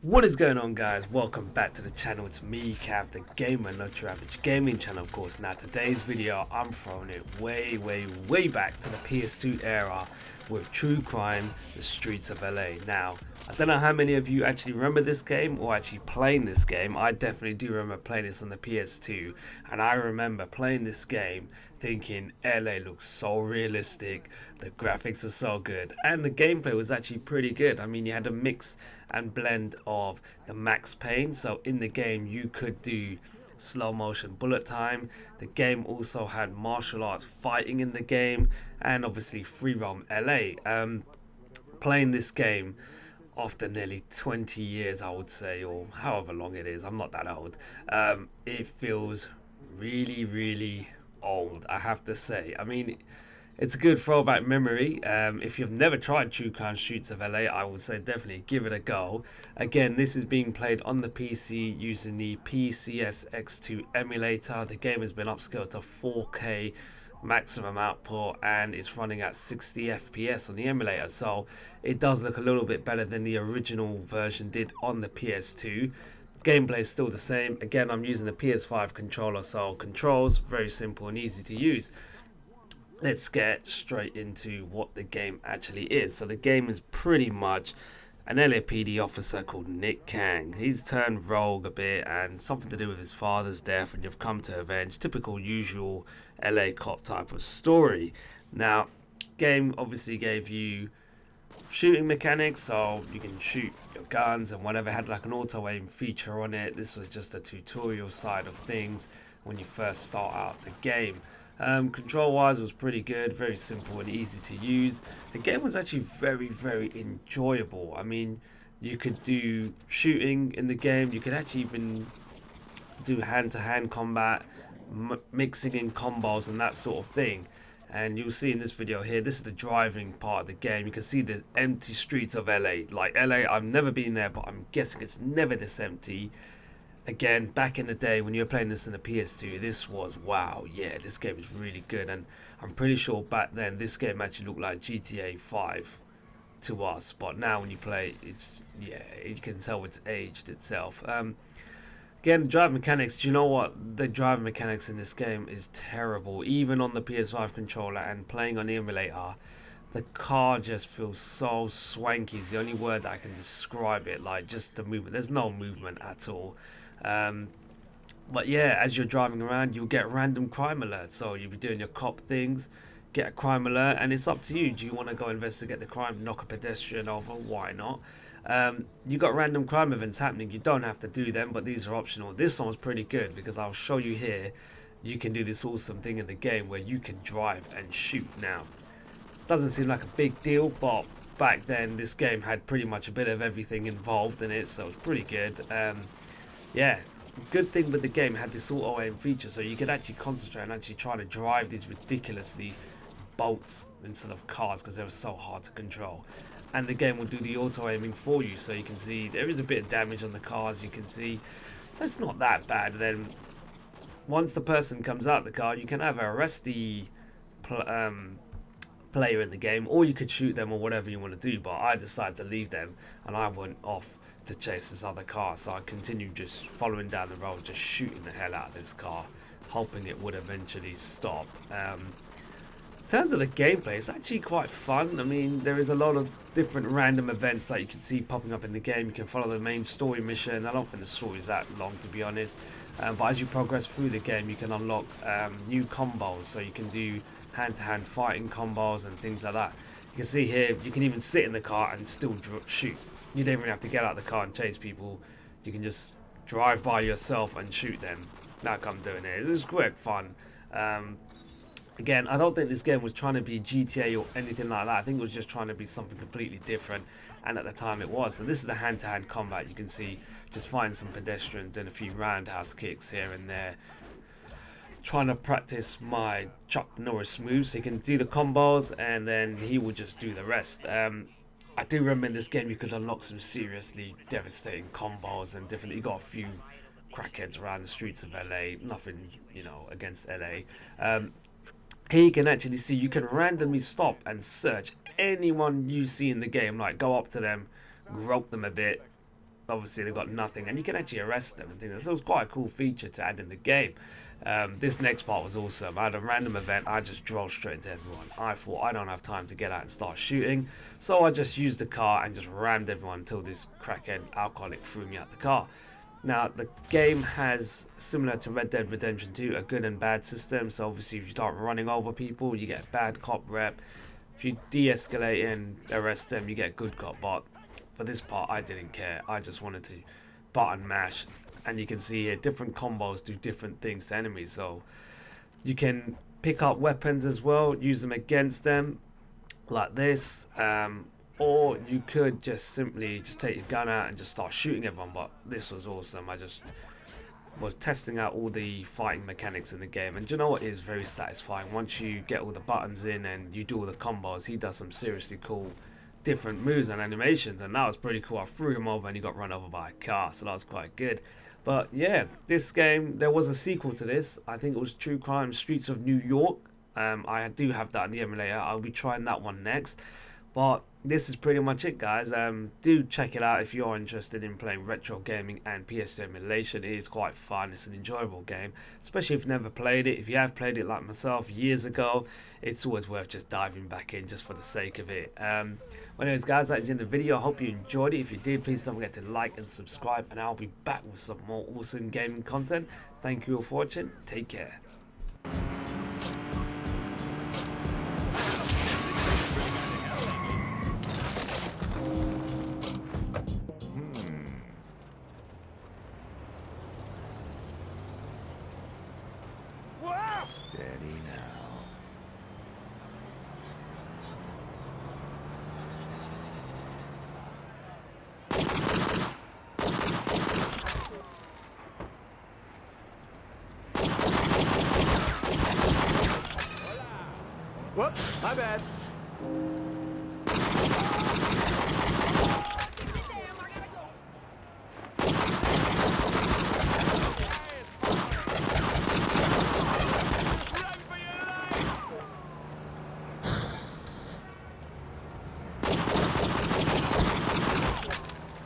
What is going on, guys? Welcome back to the channel. It's me, Cav, the gamer, not your average gaming channel, of course. Now today's video, I'm throwing it way back to the PS2 era with True Crime, The Streets of LA. Now, I don't know how many of you actually remember this game or actually playing this game. I definitely do remember playing this on the PS2, and I remember playing this game thinking LA looks so realistic, the graphics are so good, and the gameplay was actually pretty good. I mean, you had a mix and blend of the max pain, so in the game you could do slow motion bullet time. The game also had martial arts fighting in the game, and obviously free roam LA. Playing this game after nearly 20 years, I would say, or however long it is, I'm not that old, it feels really old, I have to say. I mean, it's a good throwback memory. If you've never tried True Crime Streets of LA, I would say definitely give it a go. Again, this is being played on the PC using the PS2 Emulator. The game has been upscaled to 4K maximum output, and it's running at 60 FPS on the emulator, so it does look a little bit better than the original version did on the PS2. Gameplay is still the same. Again, I'm using the PS5 controller, so controls very simple and easy to use. Let's get straight into what the game actually is. So the game is pretty much an LAPD officer called Nick Kang. He's turned rogue a bit, and something to do with his father's death, and you've come to avenge. Typical usual LA cop type of story. Now, game obviously gave you shooting mechanics, so you can shoot your guns and whatever. Had like an auto aim feature on it. This was just a tutorial side of things when you first start out the game. Control wise was pretty good, very simple and easy to use. The game was actually very enjoyable. I mean, you could do shooting in the game, you could actually even do hand-to-hand combat, mixing in combos and that sort of thing. And you'll see in this video here, this is the driving part of the game. You can see the empty streets of LA. Like LA, I've never been there, but I'm guessing it's never this empty. Again, back in the day when you were playing this in the PS2, this was, wow, yeah, this game is really good. And I'm pretty sure back then this game actually looked like GTA 5 to us, but now when you play, it's, yeah, you can tell it's aged itself. Again, drive mechanics, do you know what? The drive mechanics in this game is terrible. Even on the PS5 controller and playing on the emulator, the car just feels so swanky is the only word that I can describe it. Like, just the movement, there's no movement at all. But yeah, as you're driving around, you'll get random crime alerts. So you'll be doing your cop things, get a crime alert, and it's up to you. Do you want to go investigate the crime, knock a pedestrian over? Why not? You got random crime events happening. You don't have to do them, but these are optional. This one's pretty good because I'll show you here. You can do this awesome thing in the game where you can drive and shoot. Now, doesn't seem like a big deal, but back then this game had pretty much a bit of everything involved in it, so it's pretty good. Yeah, good thing with the game, it had this auto aim feature, so you could actually concentrate and actually try to drive these ridiculously boats instead of cars because they were so hard to control. And the game will do the auto aiming for you, so you can see there is a bit of damage on the cars, you can see, so it's not that bad. Then once the person comes out the car, you can either arrest the player in the game, or you could shoot them or whatever you want to do, but I decided to leave them and I went off to chase this other car, so I continued just following down the road, just shooting the hell out of this car, hoping it would eventually stop. In terms of the gameplay, it's actually quite fun. I mean, there is a lot of different random events that you can see popping up in the game. You can follow the main story mission. I don't think the story is that long, to be honest, but as you progress through the game, you can unlock new combos, so you can do hand-to-hand fighting combos and things like that. You can see here, you can even sit in the car and still shoot. You don't even have to get out of the car and chase people. You can just drive by yourself and shoot them, like I'm doing here. It was great fun. Again, I don't think this game was trying to be GTA or anything like that. I think it was just trying to be something completely different, and at the time it was. So this is the hand-to-hand combat. You can see just find some pedestrians, doing a few roundhouse kicks here and there, trying to practice my Chuck Norris moves, so you can do the combos and then he will just do the rest. I do remember in this game you could unlock some seriously devastating combos and different. You got a few crackheads around the streets of LA. Nothing, you know, against LA. Here you can actually see you can randomly stop and search anyone you see in the game. Like, go up to them, grope them a bit, obviously they've got nothing, and you can actually arrest them and things. So it was quite a cool feature to add in the game. This next part was awesome. I had a random event. I just drove straight into everyone. I thought I don't have time to get out and start shooting, so I just used the car and just rammed everyone until this crackhead alcoholic threw me out the car. Now, the game has, similar to Red Dead Redemption 2, a good and bad system. So obviously if you start running over people, you get bad cop rep. If you de-escalate and arrest them, you get good cop. But for this part, I didn't care. I just wanted to button mash. And you can see here, different combos do different things to enemies. So you can pick up weapons as well, use them against them, like this. Or you could just simply just take your gun out and just start shooting everyone. But this was awesome. I just was testing out all the fighting mechanics in the game, and do you know what is very satisfying? Once you get all the buttons in and you do all the combos, he does some seriously cool different moves and animations, and that was pretty cool. I threw him over and he got run over by a car, so that was quite good. But yeah, this game, there was a sequel to this. I think it was True Crime Streets of New York. I do have that in the emulator. I'll be trying that one next. But this is pretty much it, guys. Do check it out if you're interested in playing retro gaming and PS2 emulation. It is quite fun. It's an enjoyable game, especially if you've never played it. If you have played it like myself years ago, it's always worth just diving back in just for the sake of it. Well, anyways, guys, that's the end of the video. I hope you enjoyed it. If you did, please don't forget to like and subscribe, and I'll be back with some more awesome gaming content. Thank you all for watching. Take care. Steady now. Whoop, my bad.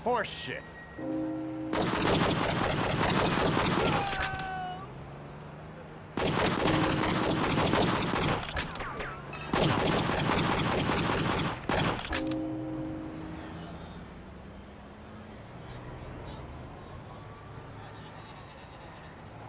Horse shit.